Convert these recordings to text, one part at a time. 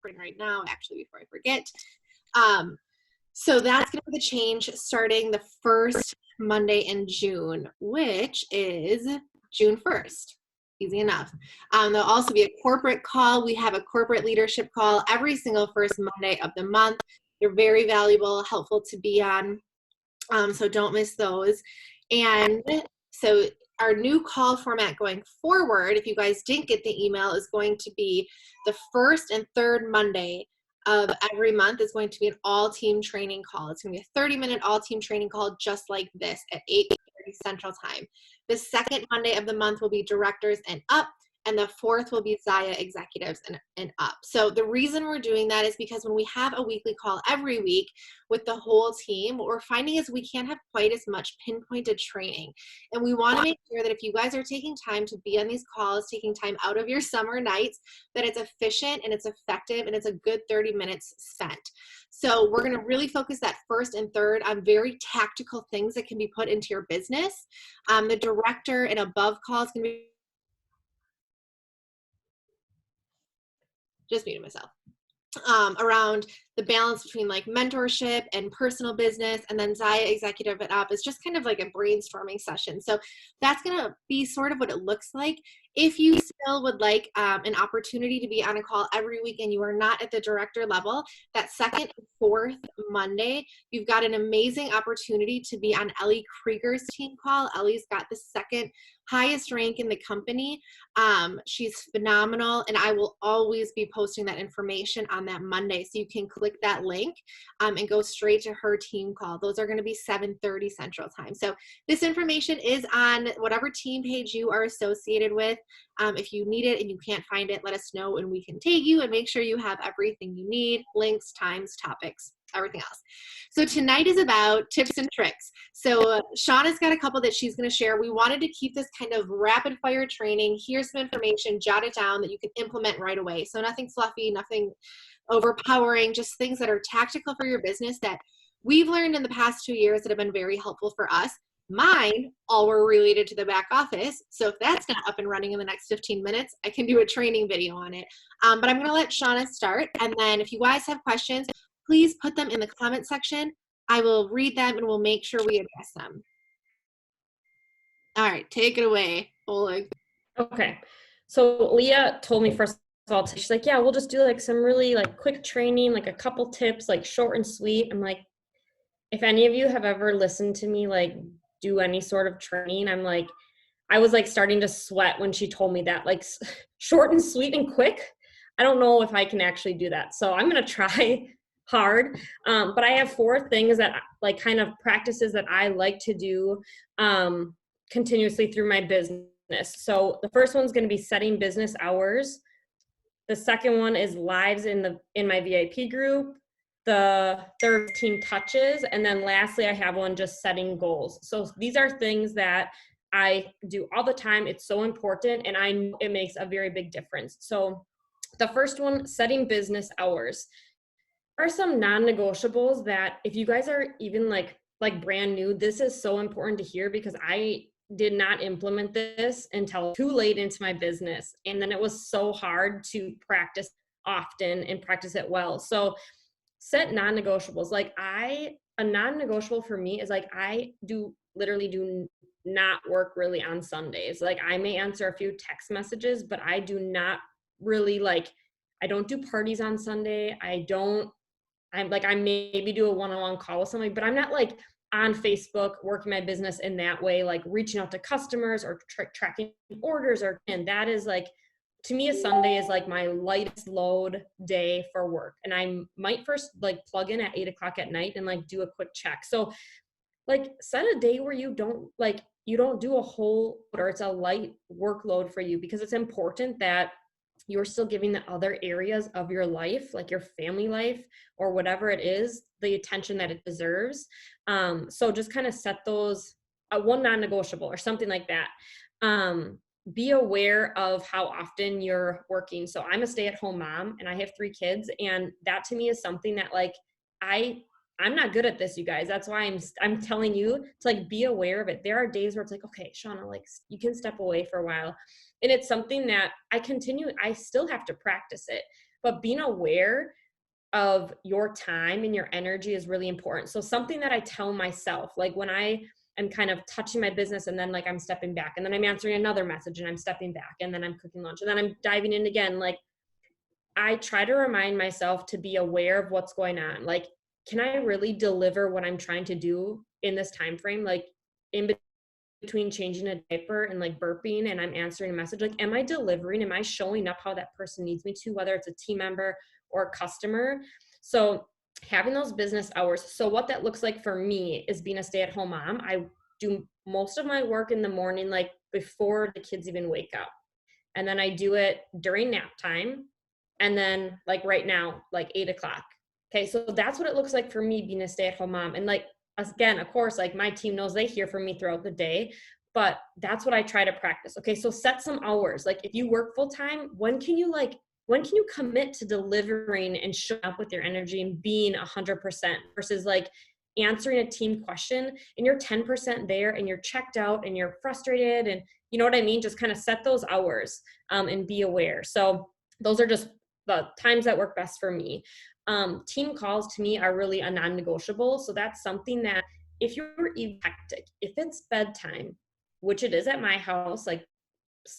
right now, actually, before I forget. So that's going to be the change starting the first Monday in June, which is June 1st. Easy enough. There'll also be a corporate call. We have a corporate leadership call every single first Monday of the month. They're very valuable, helpful to be on. So don't miss those. And so our new call format going forward, if you guys didn't get the email, is going to be the first and third Monday of every month is going to be an all-team training call. It's going to be a 30-minute all-team training call just like this at 8:30 Central Time. The second Monday of the month will be directors and up, and the fourth will be Zaya executives and up. So the reason we're doing that is because when we have a weekly call every week with the whole team, what we're finding is we can't have quite as much pinpointed training. And we want to make sure that if you guys are taking time to be on these calls, taking time out of your summer nights, that it's efficient and it's effective and it's a good 30 minutes spent. So we're going to really focus that first and third on very tactical things that can be put into your business. The director and above call is going to be just muted myself, around the balance between like mentorship and personal business. And then Zaya Executive and Up is just kind of like a brainstorming session. So that's going to be sort of what it looks like. If you still would like an opportunity to be on a call every week and you are not at the director level, that second and fourth Monday, you've got an amazing opportunity to be on Ellie Krieger's team call. Ellie's got the second highest rank in the company. She's phenomenal, and I will always be posting that information on that Monday. So you can click that link and go straight to her team call. Those are going to be 7:30 Central Time. So this information is on whatever team page you are associated with. If you need it and you can't find it, let us know and we can tag you and make sure you have everything you need, links, times, topics, everything else. So tonight is about tips and tricks. So Shauna's got a couple that she's going to share. We wanted to keep this kind of rapid fire training. Here's some information, jot it down that you can implement right away. So nothing fluffy, nothing overpowering, just things that are tactical for your business that we've learned in the past 2 years that have been very helpful for us. Mine all were related to the back office. So if that's not up and running in the next 15 minutes, I can do a training video on it. But I'm going to let Shauna start. And then if you guys have questions, please put them in the comment section. I will read them and we'll make sure we address them. All right, take it away, Oleg. Okay. So Leah told me first of all, she's like, yeah, we'll just do like some really like quick training, like a couple tips, like short and sweet. I'm like, if any of you have ever listened to me like do any sort of training, I'm like, I was like starting to sweat when she told me that, like short and sweet and quick. I don't know if I can actually do that. So I'm going to try hard. But I have 4 things that like kind of practices that I like to do continuously through my business. So the first one's going to be setting business hours. The second one is lives in my VIP group. The third, team touches. And then lastly, I have one just setting goals. So these are things that I do all the time. It's so important, and it makes a very big difference. So the first one, setting business hours. There are some non-negotiables that if you guys are even like brand new, this is so important to hear, because I did not implement this until too late into my business. And then it was so hard to practice often and practice it well. So set non-negotiables. Like a non-negotiable for me is like, I literally do not work really on Sundays. Like I may answer a few text messages, but I do not really I don't do parties on Sunday. I maybe do a one-on-one call with somebody, but I'm not like on Facebook working my business in that way, like reaching out to customers or tracking orders, and that is like, to me, a Sunday is like my lightest load day for work. And I might first like plug in at 8:00 at night and like do a quick check. So like set a day where you don't do a whole, or it's a light workload for you, because it's important that you're still giving the other areas of your life, like your family life or whatever it is, the attention that it deserves. So just kind of set those one non-negotiable or something like that. Be aware of how often you're working. So I'm a stay-at-home mom and I have 3 kids. And that to me is something that like, I'm not good at this, you guys. That's why I'm telling you to like be aware of it. There are days where it's like, okay, Shauna, like you can step away for a while. And it's something that I still have to practice it. but being aware of your time and your energy is really important. So something that I tell myself, like when I am kind of touching my business and then like I'm stepping back and then I'm answering another message and I'm stepping back and then I'm cooking lunch and then I'm diving in again, like I try to remind myself to be aware of what's going on. Like, can I really deliver what I'm trying to do in this time frame? Like in between changing a diaper and like burping and I'm answering a message, like, am I delivering? Am I showing up how that person needs me to, whether it's a team member or a customer? So having those business hours. So what that looks like for me is being a stay-at-home mom. I do most of my work in the morning, like before the kids even wake up. And then I do it during nap time. And then like right now, like 8 o'clock. Okay. So that's what it looks like for me being a stay-at-home mom. And like, again, of course, like my team knows they hear from me throughout the day, but that's what I try to practice. Okay. So set some hours. Like if you work full time, when can you commit to delivering and showing up with your energy and being 100% versus like answering a team question and you're 10% there and you're checked out and you're frustrated and you know what I mean? Just kind of set those hours and be aware. So those are just the times that work best for me. Team calls to me are really a non-negotiable. So that's something that if you're even hectic, if it's bedtime, which it is at my house, like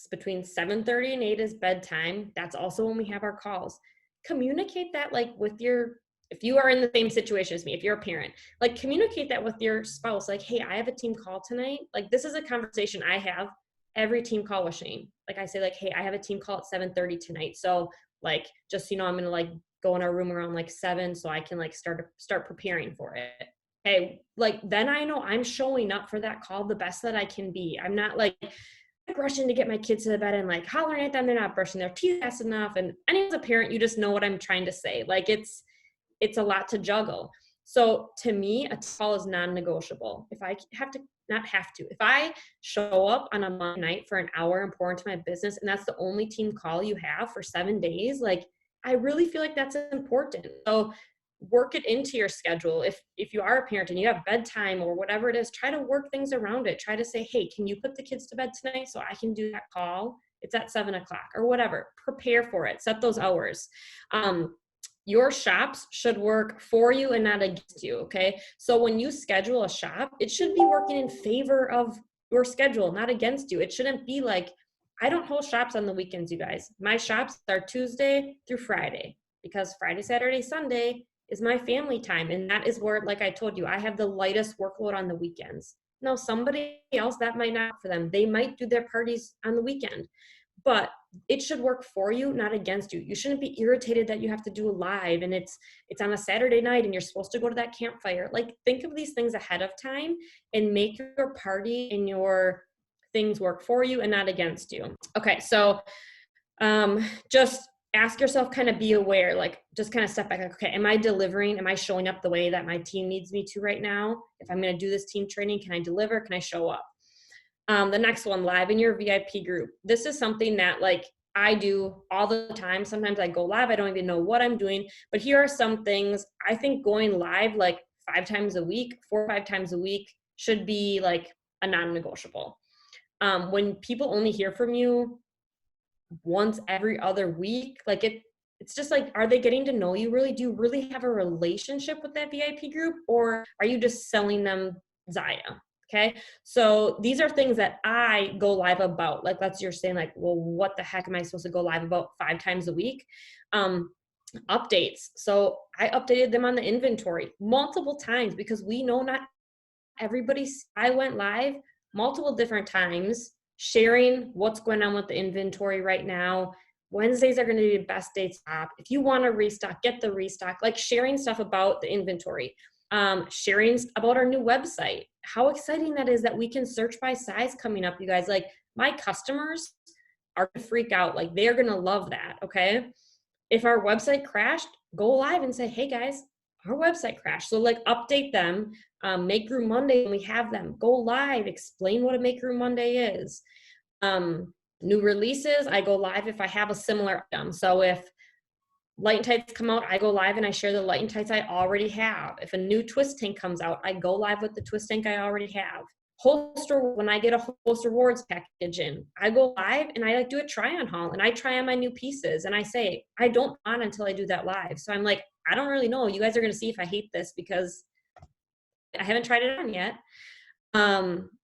between 7:30 and 8 is bedtime. That's also when we have our calls. Communicate that like with your, if you are in the same situation as me, if you're a parent, like communicate that with your spouse. Like, hey, I have a team call tonight. Like this is a conversation I have every team call with Shane. Like I say like, hey, I have a team call at 7:30 tonight. So like, just, you know, I'm going to like go in our room around like 7 so I can like start preparing for it. Hey, like then I know I'm showing up for that call the best that I can be. I'm not like rushing to get my kids to the bed and like hollering at them they're not brushing their teeth fast enough. And as a parent, you just know what I'm trying to say. Like it's a lot to juggle. So to me, a call is non-negotiable. If I have to, not have to, if I show up on a Monday night for an hour and pour into my business and that's the only team call you have for 7 days, like I really feel like that's important. So work it into your schedule. If you are a parent and you have bedtime or whatever it is, try to work things around it. Try to say, hey, can you put the kids to bed tonight so I can do that call? It's at 7 o'clock or whatever. Prepare for it. Set those hours. Your shops should work for you and not against you. Okay. So when you schedule a shop, it should be working in favor of your schedule, not against you. It shouldn't be like, I don't hold shops on the weekends, you guys. My shops are Tuesday through Friday because Friday, Saturday, Sunday is my family time. And that is where, like I told you, I have the lightest workload on the weekends. Now, somebody else, that might not for them. They might do their parties on the weekend, but it should work for you, not against you. You shouldn't be irritated that you have to do a live and it's on a Saturday night and you're supposed to go to that campfire. Like think of these things ahead of time and make your party and your things work for you and not against you. Okay. So just ask yourself, kind of be aware, like just kind of step back. Like, okay, am I delivering? Am I showing up the way that my team needs me to right now? If I'm going to do this team training, can I deliver? Can I show up? The next one, live in your VIP group. This is something that like I do all the time. Sometimes I go live. I don't even know what I'm doing, but here are some things. I think going live like 5 times a week, 4 or 5 times a week should be like a non-negotiable. When people only hear from you once every other week, like it's just like, are they getting to know you really? Do you really have a relationship with that VIP group, or are you just selling them Zaya? Okay. So these are things that I go live about. Like, you're saying like, well, what the heck am I supposed to go live about 5 times a week? Updates. So I updated them on the inventory multiple times because we know not everybody's, I went live multiple different times sharing what's going on with the inventory right now. Wednesdays are going to be the best days to shop. If you want to restock, get the restock, like sharing stuff about the inventory, sharing about our new website. How exciting that is that we can search by size coming up, you guys. Like my customers are going to freak out. Like they're going to love that. Okay. If our website crashed, go live and say, hey guys, our website crashed. So like update them, Make Room Monday when we have them. Go live, explain what a Make Room Monday is. New releases, I go live if I have a similar item. So if Light and Tights come out, I go live and I share the Light and Tights I already have. If a new twist tank comes out, I go live with the twist tank I already have. When I get a Host Rewards package in, I go live and I like do a try on haul and I try on my new pieces and I say, I don't on until I do that live. So I'm like, I don't really know. You guys are going to see if I hate this because I haven't tried it on yet.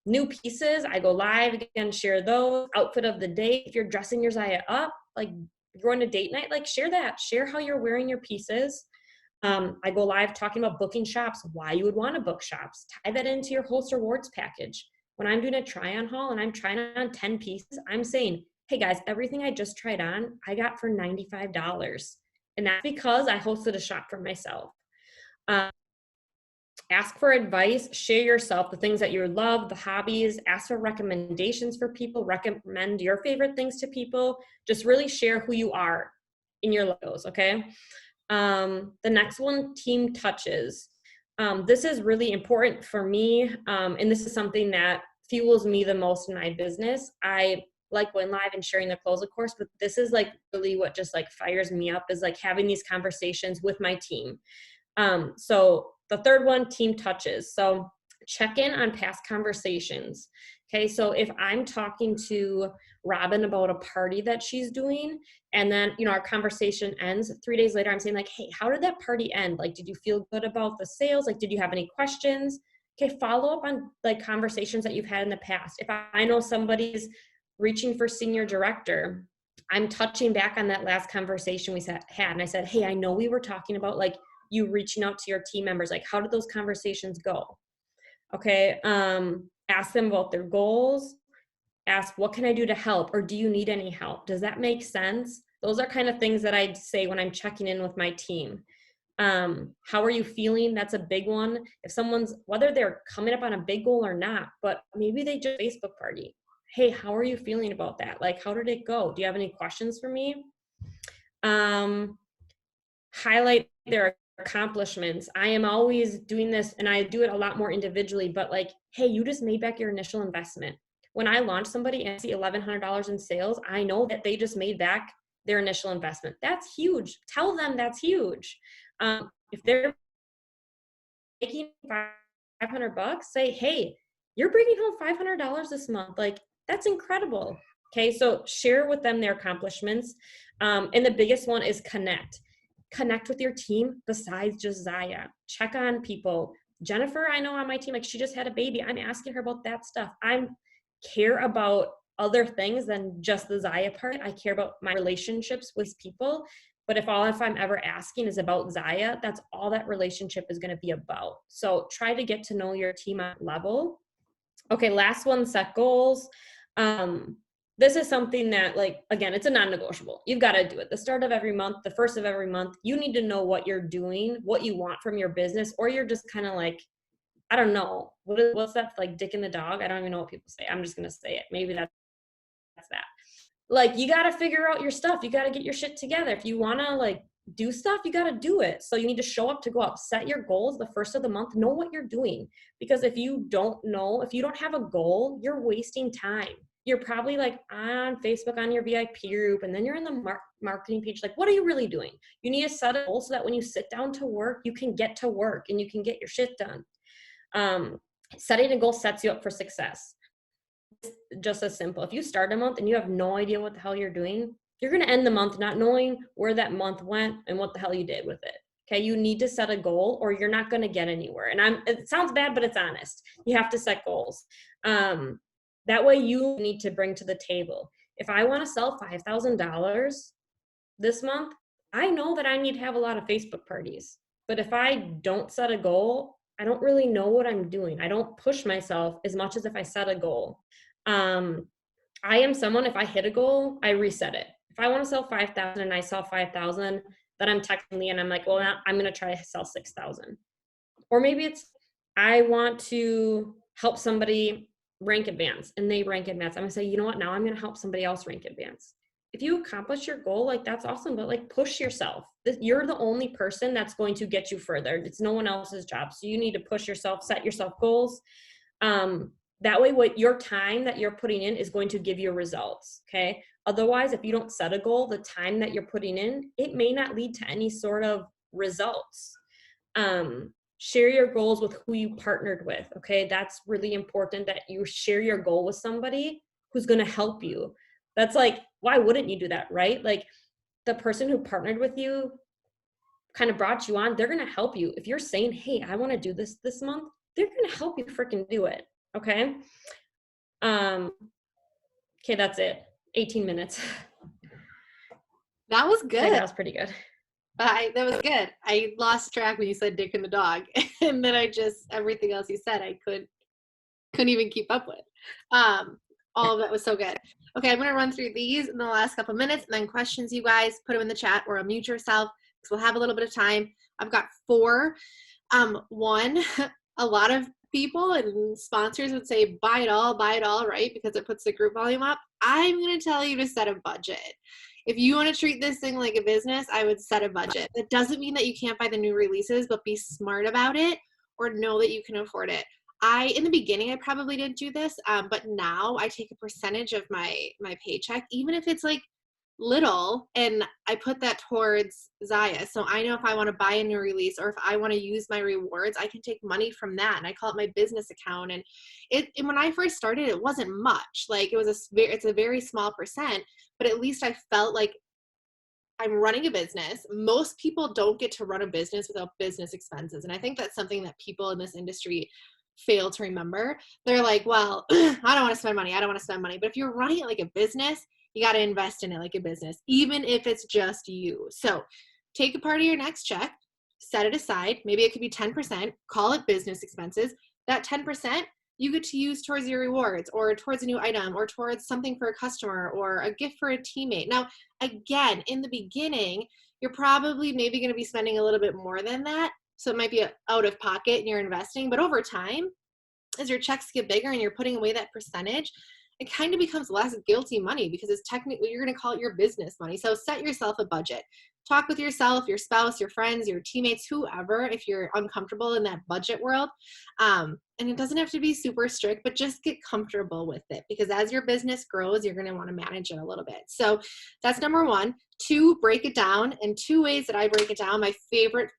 New pieces, I go live again, share those. Outfit of the day, if you're dressing your Zaya up, like you're going to date night, like share that. Share how you're wearing your pieces. I go live talking about booking shops, why you would want to book shops. Tie that into your Host Rewards package. When I'm doing a try-on haul and I'm trying on 10 pieces, I'm saying, hey guys, everything I just tried on, I got for $95. And that's because I hosted a shop for myself. Ask for advice, share yourself, the things that you love, the hobbies, ask for recommendations for people, recommend your favorite things to people. Just really share who you are in your logos, okay? The next one, team touches. This is really important for me, and this is something that fuels me the most in my business. I like going live and sharing the close, of course, but this is like really what just like fires me up is like having these conversations with my team. So the third one, team touches. So check in on past conversations. Okay, so if I'm talking to Robin about a party that she's doing, and then, you know, our conversation ends 3 days later, I'm saying like, hey, how did that party end? Like, did you feel good about the sales? Like, did you have any questions? Okay, follow up on like conversations that you've had in the past. If I know somebody's reaching for senior director, I'm touching back on that last conversation we had. And I said, hey, I know we were talking about like you reaching out to your team members. Like, how did those conversations go? Okay. Ask them about their goals. Ask, what can I do to help? Or do you need any help? Does that make sense? Those are kind of things that I'd say when I'm checking in with my team. How are you feeling? That's a big one. If someone's, whether they're coming up on a big goal or not, but maybe they just Facebook party. Hey, how are you feeling about that? Like, how did it go? Do you have any questions for me? Highlight their accomplishments. I am always doing this, and I do it a lot more individually, but like, hey, you just made back your initial investment. When I launch somebody and see $1,100 in sales, I know that they just made back their initial investment. That's huge. Tell them that's huge. If they're making $500, say, hey, you're bringing home $500 this month. Like, that's incredible. Okay, so share with them their accomplishments. And the biggest one is connect with your team besides just Zaya. Check on people. Jennifer, I know on my team, like she just had a baby. I'm asking her about that stuff. I care about other things than just the Zaya part. I care about my relationships with people. But if I'm ever asking is about Zaya, that's all that relationship is going to be about. So try to get to know your team at level. Okay, last one, set goals. This is something that, like, again, it's a non-negotiable. You've got to do it. The start of every month, the first of every month, you need to know what you're doing, what you want from your business, or you're just kind of like, I don't know. What's that, like dick in the dog? I don't even know what people say. I'm just going to say it. Maybe that's that. Like, you got to figure out your stuff. You got to get your shit together. If you want to like do stuff, you got to do it. So you need to show up to go up, set your goals the first of the month, know what you're doing. Because if you don't know, if you don't have a goal, you're wasting time. You're probably like on Facebook on your VIP group, and then you're in the marketing page. Like, what are you really doing? You need to set a goal so that when you sit down to work, you can get to work and you can get your shit done. Setting a goal sets you up for success. Just as simple. If you start a month and you have no idea what the hell you're doing, you're going to end the month not knowing where that month went and what the hell you did with it. Okay, you need to set a goal or you're not going to get anywhere. And it sounds bad, but it's honest. You have to set goals. That way you need to bring to the table. If I want to sell $5,000 this month, I know that I need to have a lot of Facebook parties. But if I don't set a goal, I don't really know what I'm doing. I don't push myself as much as if I set a goal. I am someone, if I hit a goal, I reset it. If I want to sell 5,000 and I sell 5,000, then I'm texting Lee and I'm like, well, now I'm going to try to sell 6,000. Or maybe it's, I want to help somebody rank advance and they rank advance. I'm going to say, you know what, now I'm going to help somebody else rank advance. If you accomplish your goal, like that's awesome, but like push yourself. You're the only person that's going to get you further. It's no one else's job. So you need to push yourself, set yourself goals. That way, what your time that you're putting in is going to give you results, okay? Otherwise, if you don't set a goal, the time that you're putting in, it may not lead to any sort of results. Share your goals with who you partnered with. Okay. That's really important that you share your goal with somebody who's going to help you. That's like, why wouldn't you do that? Right. Like the person who partnered with you kind of brought you on, they're going to help you. If you're saying, hey, I want to do this month, they're going to help you freaking do it. Okay. Um, okay. That's it. 18 minutes. That was I feel like good. that was pretty good. That was good. I lost track when you said Dick and the dog, and then everything else you said, I couldn't even keep up with. All of that was so good. Okay, I'm gonna run through these in the last couple minutes, and then questions, you guys, put them in the chat or unmute yourself because we'll have a little bit of time. I've got 4. One, a lot of people and sponsors would say buy it all, right? Because it puts the group volume up. I'm gonna tell you to set a budget. If you want to treat this thing like a business, I would set a budget. That doesn't mean that you can't buy the new releases, but be smart about it or know that you can afford it. In the beginning, I probably didn't do this, but now I take a percentage of my paycheck, even if it's like little, and I put that towards Zaya. So I know if I want to buy a new release or if I want to use my rewards, I can take money from that, and I call it my business account. And when I first started, it wasn't much. Like it's a very small percent, but at least I felt like I'm running a business. Most people don't get to run a business without business expenses. And I think that's something that people in this industry fail to remember. They're like, well, I don't want to spend money. I don't want to spend money. But if you're running it like a business, you got to invest in it like a business, even if it's just you. So take a part of your next check, set it aside. Maybe it could be 10%, call it business expenses. That 10%, you get to use towards your rewards or towards a new item or towards something for a customer or a gift for a teammate. Now, again, in the beginning, you're probably maybe going to be spending a little bit more than that. So it might be out of pocket and you're investing, but over time, as your checks get bigger and you're putting away that percentage, it kind of becomes less guilty money because it's technically, you're going to call it your business money. So set yourself a budget. Talk with yourself, your spouse, your friends, your teammates, whoever, if you're uncomfortable in that budget world. And it doesn't have to be super strict, but just get comfortable with it, because as your business grows, you're going to want to manage it a little bit. So that's number 1. 2, break it down. And 2 ways that I break it down, my favorite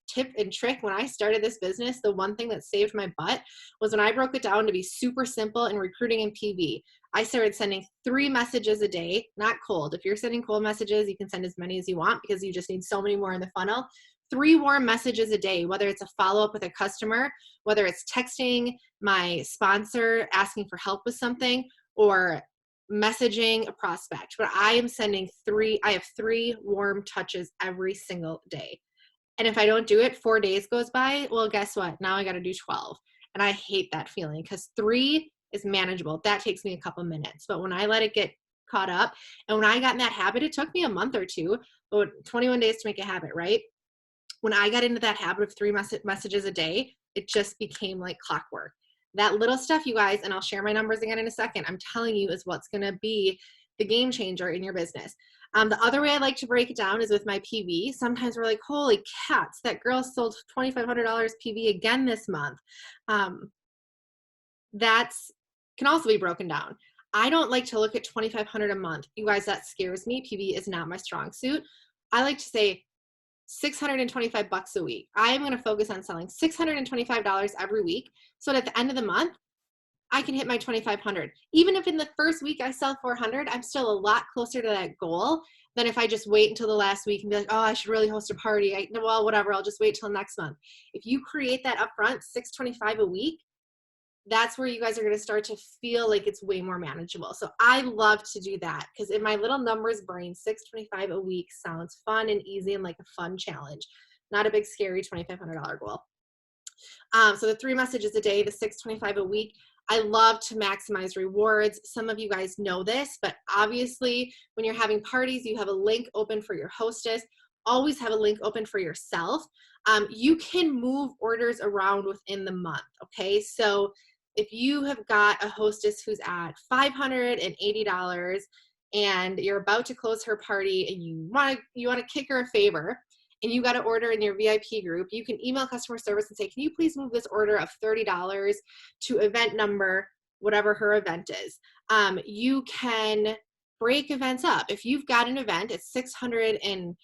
tip and trick when I started this business, the one thing that saved my butt was when I broke it down to be super simple in recruiting and PV. I started sending 3 messages a day, not cold. If you're sending cold messages, you can send as many as you want because you just need so many more in the funnel. 3 warm messages a day, whether it's a follow-up with a customer, whether it's texting my sponsor asking for help with something, or messaging a prospect. But I am sending 3, I have 3 warm touches every single day. And if I don't do it, 4 days goes by. Well, guess what? Now I got to do 12. And I hate that feeling because 3 is manageable. That takes me a couple minutes. But when I let it get caught up, and when I got in that habit, it took me a month or 2, but 21 days to make a habit, right? When I got into that habit of 3 messages a day, it just became like clockwork. That little stuff, you guys, and I'll share my numbers again in a second, I'm telling you is what's going to be the game changer in your business. The other way I like to break it down is with my PV. Sometimes we're like, holy cats, that girl sold $2,500 PV again this month. That's can also be broken down. I don't like to look at $2,500 a month. You guys, that scares me. PV is not my strong suit. I like to say $625 a week. I am going to focus on selling $625 every week. So that at the end of the month, I can hit my 2,500. Even if in the first week I sell 400, I'm still a lot closer to that goal than if I just wait until the last week and be like, oh, I should really host a party. Well, whatever, I'll just wait till next month. If you create that upfront, $625 a week, that's where you guys are going to start to feel like it's way more manageable. So I love to do that because in my little numbers brain, $625 a week sounds fun and easy and like a fun challenge, not a big scary $2,500 goal. So the 3 messages a day, the $625 a week. I love to maximize rewards. Some of you guys know this, but obviously when you're having parties, you have a link open for your hostess. Always have a link open for yourself. You can move orders around within the month, okay? So if you have got a hostess who's at $580 and you're about to close her party and you want to kick her a favor, and you got to order in your VIP group, you can email customer service and say, can you please move this order of $30 to event number, whatever her event is. You can break events up. If you've got an event at $680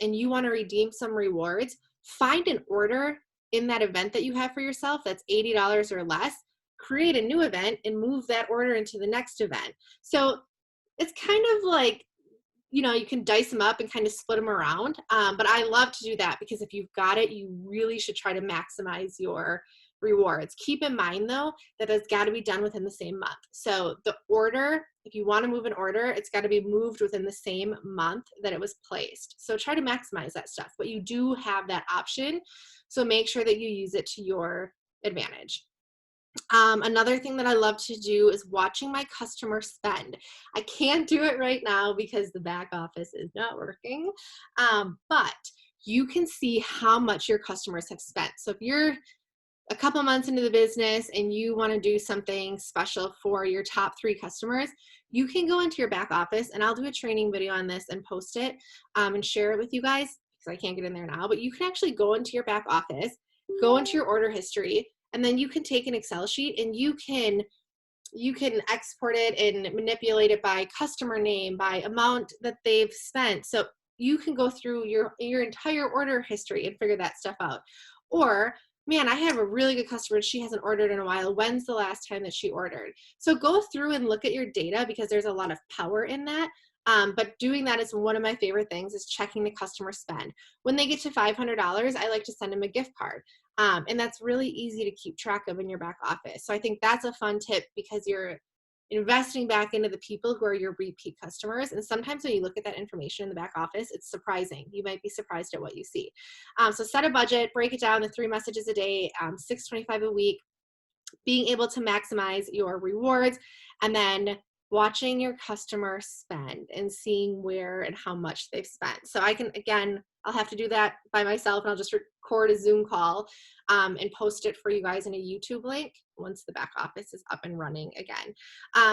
and you want to redeem some rewards, find an order in that event that you have for yourself that's $80 or less, create a new event and move that order into the next event. So it's kind of like, you can dice them up and kind of split them around. But I love to do that because if you've got it, you really should try to maximize your rewards. Keep in mind though, that it's got to be done within the same month. So the order, if you want to move an order, it's got to be moved within the same month that it was placed. So try to maximize that stuff, but you do have that option. So make sure that you use it to your advantage. Another thing that I love to do is watching my customer spend. I can't do it right now because the back office is not working, but you can see how much your customers have spent. So if you're a couple months into the business and you want to do something special for your top 3 customers, you can go into your back office, and I'll do a training video on this and post it and share it with you guys because I can't get in there now, but you can actually go into your back office, go into your order history, and then you can take an Excel sheet and you can export it and manipulate it by customer name, by amount that they've spent. So you can go through your entire order history and figure that stuff out. Or, man, I have a really good customer. She hasn't ordered in a while. When's the last time that she ordered? So go through and look at your data because there's a lot of power in that. But doing that is one of my favorite things, is checking the customer spend. When they get to $500, I like to send them a gift card. And that's really easy to keep track of in your back office. So I think that's a fun tip because you're investing back into the people who are your repeat customers. And sometimes when you look at that information in the back office, it's surprising. You might be surprised at what you see. So set a budget, break it down to 3 messages a day, $6.25 a week, being able to maximize your rewards, and then watching your customer spend and seeing where and how much they've spent. So I can, again, I'll have to do that by myself, and I'll just record a Zoom call and post it for you guys in a YouTube link once the back office is up and running again.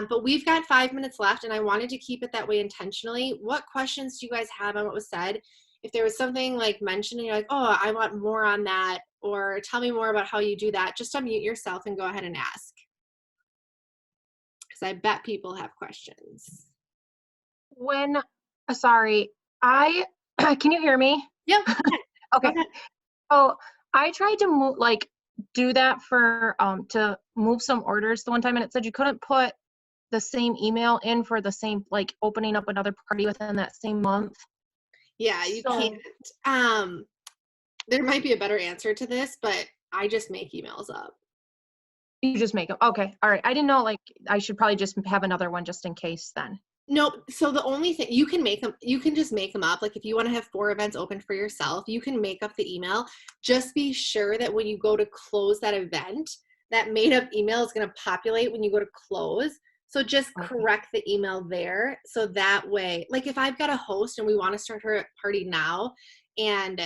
But we've got 5 minutes left, and I wanted to keep it that way intentionally. What questions do you guys have on what was said? If there was something like mentioned and you're like, oh, I want more on that, or tell me more about how you do that, just unmute yourself and go ahead and ask. Because I bet people have questions. Sorry, can you hear me? Yep. Okay. So I tried to do that for, to move some orders the one time, and it said you couldn't put the same email in for the same, opening up another party within that same month. Yeah, you can't. There might be a better answer to this, but I just make emails up. You just make them. Okay. All right. I didn't know, I should probably just have another one just in case then. Nope. So the only thing, you can make them, you can just make them up. Like if you want to have 4 events open for yourself, you can make up the email. Just be sure that when you go to close that event, that made up email is going to populate when you go to close. So just correct the email there. So that way, like if I've got a host and we want to start her party now and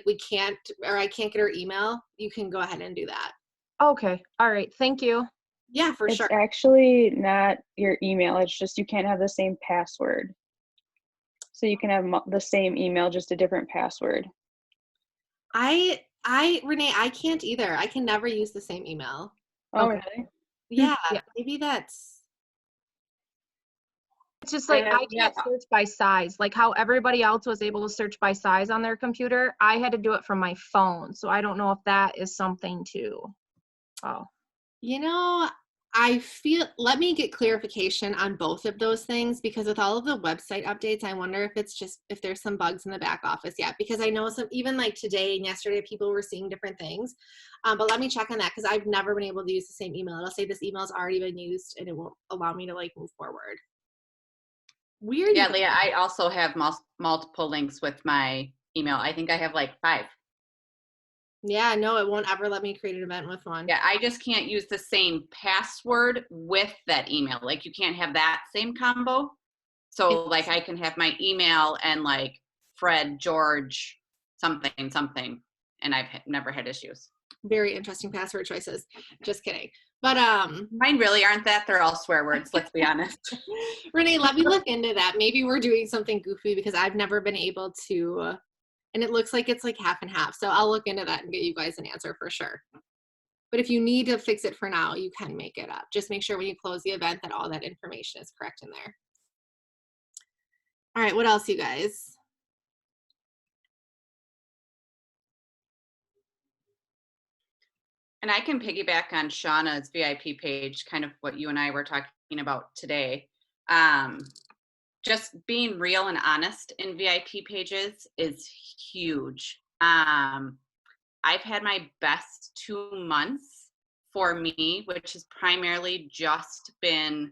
we can't, or I can't get her email, you can go ahead and do that. Okay. All right. Thank you. Yeah, for sure. It's actually not your email. It's just you can't have the same password. So you can have the same email, just a different password. Renee, I can't either. I can never use the same email. Oh, okay. Really? Yeah, maybe that's. It's just I can't search by size. Like how everybody else was able to search by size on their computer, I had to do it from my phone. So I don't know if that is something too. Oh. I feel, let me get clarification on both of those things, because with all of the website updates, I wonder if it's just, if there's some bugs in the back office yet, because I know some, even like today and yesterday, people were seeing different things. But let me check on that, because I've never been able to use the same email. It'll say this email's already been used and it won't allow me to move forward. Weird. Yeah, Leah, I also have multiple links with my email. I think I have 5. Yeah, no, it won't ever let me create an event with one. Yeah, I just can't use the same password with that email. You can't have that same combo. So I can have my email and Fred, George, something, and I've never had issues. Very interesting password choices. Just kidding. But mine really aren't that. They're all swear words, let's be honest. Renee, let me look into that. Maybe we're doing something goofy, because I've never been able to, and it looks like it's half and half. So I'll look into that and get you guys an answer for sure. But if you need to fix it for now, you can make it up. Just make sure when you close the event that all that information is correct in there. All right, what else, you guys? And I can piggyback on Shauna's VIP page, kind of what you and I were talking about today. Just being real and honest in VIP pages is huge. I've had my best 2 months for me, which has primarily just been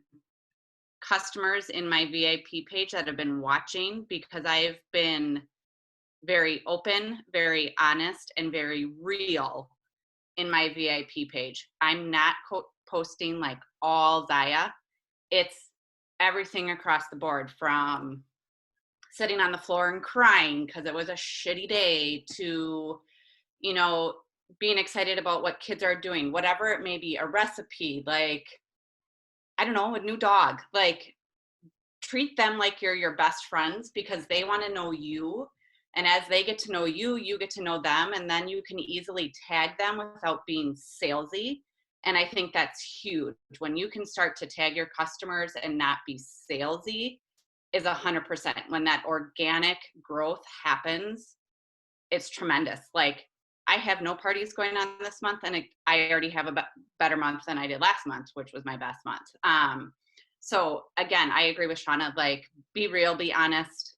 customers in my VIP page that have been watching, because I've been very open, very honest, and very real in my VIP page. I'm not posting like all Zaya. It's everything across the board, from sitting on the floor and crying because it was a shitty day to, you know, being excited about what kids are doing, whatever it may be, a recipe, like, I don't know, a new dog. Like, treat them like you're your best friends, because they want to know you. And as they get to know you, you get to know them. And then you can easily tag them without being salesy. And I think that's huge. When you can start to tag your customers and not be salesy is 100%. When that organic growth happens, it's tremendous. Like, I have no parties going on this month, and I already have a better month than I did last month, which was my best month. So again, I agree with Shauna, like, be real, be honest,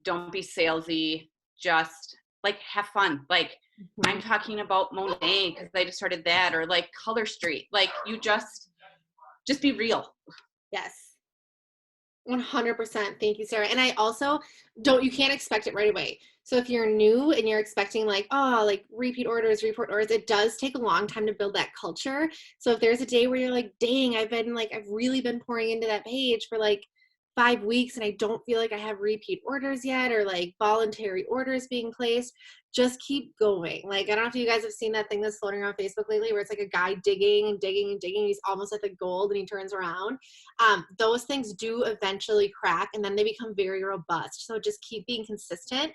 don't be salesy, just like have fun. Like, I'm talking about Monet because I just started that, or like Color Street. Like, you just be real. Yes. 100%. Thank you, Sarah. And I also you can't expect it right away. So if you're new and you're expecting like, oh, like repeat orders, it does take a long time to build that culture. So if there's a day where you're like, dang, I've really been pouring into that page for like 5 weeks and I don't feel like I have repeat orders yet, or like voluntary orders being placed, just keep going. Like, I don't know if you guys have seen that thing that's floating around Facebook lately where it's like a guy digging and digging and digging. He's almost at the gold and he turns around. Those things do eventually crack and then they become very robust. So just keep being consistent.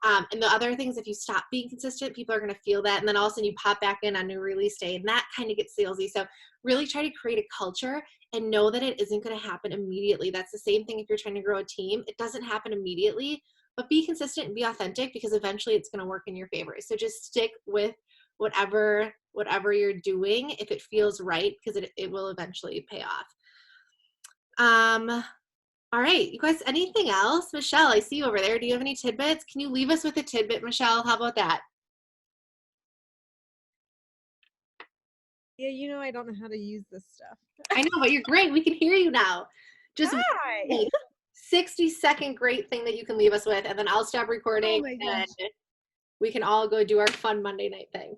And the other things, if you stop being consistent, people are going to feel that. And then all of a sudden you pop back in on new release day and that kind of gets salesy. So really try to create a culture and know that it isn't going to happen immediately. That's the same thing if you're trying to grow a team. It doesn't happen immediately, but be consistent and be authentic, because eventually it's going to work in your favor. So just stick with whatever you're doing if it feels right, because it will eventually pay off. All right, you guys, anything else? Michelle, I see you over there. Do you have any tidbits? Can you leave us with a tidbit, Michelle? How about that? Yeah, I don't know how to use this stuff. I know, but you're great. We can hear you now. Just Hi. like 60-second great thing that you can leave us with, and then I'll stop recording and we can all go do our fun Monday night thing.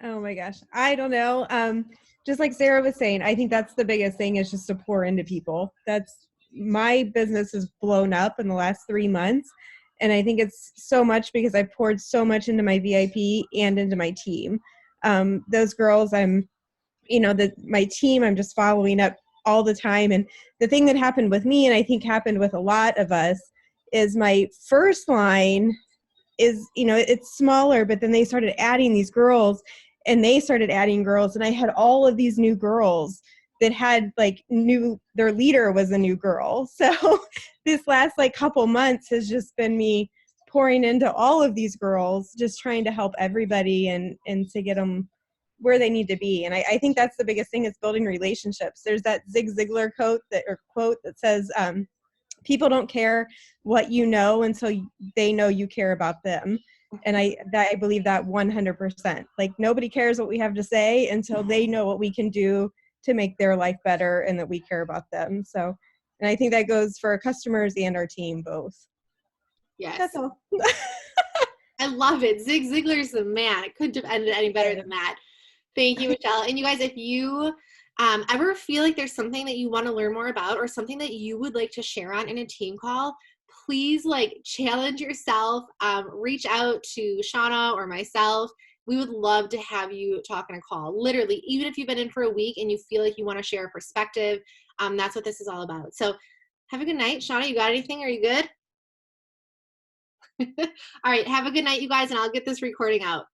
Oh my gosh. I don't know. Just like Sarah was saying, I think that's the biggest thing, is just to pour into people. My business has blown up in the last 3 months. And I think it's so much because I poured so much into my VIP and into my team. Those girls, my team, I'm just following up all the time. And the thing that happened with me, and I think happened with a lot of us, is my first line is, it's smaller, but then they started adding these girls and they started adding girls. And I had all of these new girls that had their leader was a new girl. So this last couple months has just been me pouring into all of these girls, just trying to help everybody and to get them where they need to be. And I think that's the biggest thing, is building relationships. There's that Zig Ziglar quote that says, people don't care what you know until they know you care about them. And I believe that 100%. Like, nobody cares what we have to say until they know what we can do to make their life better and that we care about them. So, and I think that goes for our customers and our team both. Yes. That's all. I love it. Zig Ziglar's the man. It couldn't have ended any better than that. Thank you, Michelle. And you guys, if you ever feel like there's something that you want to learn more about, or something that you would like to share on in a team call, please challenge yourself. Reach out to Shauna or myself. We would love to have you talk on a call. Literally, even if you've been in for a week and you feel like you want to share a perspective, that's what this is all about. So have a good night. Shauna, you got anything? Are you good? All right. Have a good night, you guys, and I'll get this recording out.